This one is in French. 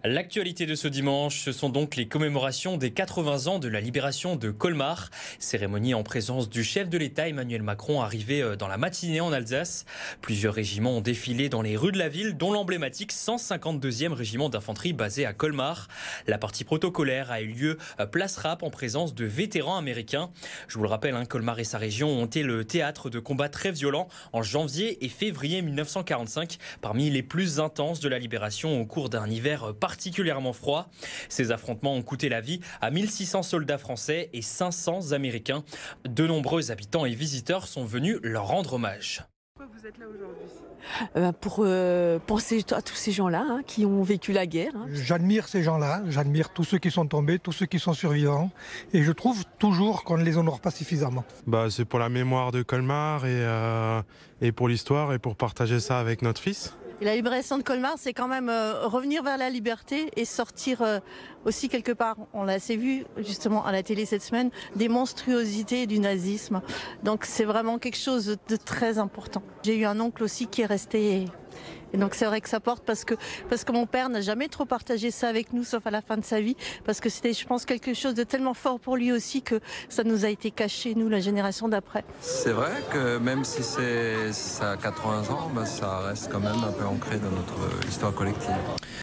L'actualité de ce dimanche, ce sont donc les commémorations des 80 ans de la libération de Colmar. Cérémonie en présence du chef de l'État Emmanuel Macron arrivé dans la matinée en Alsace. Plusieurs régiments ont défilé dans les rues de la ville, dont l'emblématique 152e régiment d'infanterie basé à Colmar. La partie protocolaire a eu lieu place Rapp en présence de vétérans américains. Je vous le rappelle, Colmar et sa région ont été le théâtre de combats très violents en janvier et février 1945, parmi les plus intenses de la libération au cours d'un hiver particulièrement froid. Ces affrontements ont coûté la vie à 1600 soldats français et 500 Américains. De nombreux habitants et visiteurs sont venus leur rendre hommage. Pourquoi vous êtes là aujourd'hui ? Pour penser à tous ces gens-là qui ont vécu la guerre. J'admire ces gens-là, j'admire tous ceux qui sont tombés, tous ceux qui sont survivants. Et je trouve toujours qu'on ne les honore pas suffisamment. C'est pour la mémoire de Colmar et pour l'histoire et pour partager ça avec notre fils. Et la libération de Colmar, c'est quand même revenir vers la liberté et sortir aussi quelque part. On l'a assez vu justement à la télé cette semaine, des monstruosités du nazisme. Donc c'est vraiment quelque chose de très important. J'ai eu un oncle aussi qui est resté. Et donc c'est vrai que ça porte parce que mon père n'a jamais trop partagé ça avec nous, sauf à la fin de sa vie, parce que c'était, je pense, quelque chose de tellement fort pour lui aussi que ça nous a été caché, nous, la génération d'après. C'est vrai que même si ça a 80 ans, ça reste quand même un peu ancré dans notre histoire collective.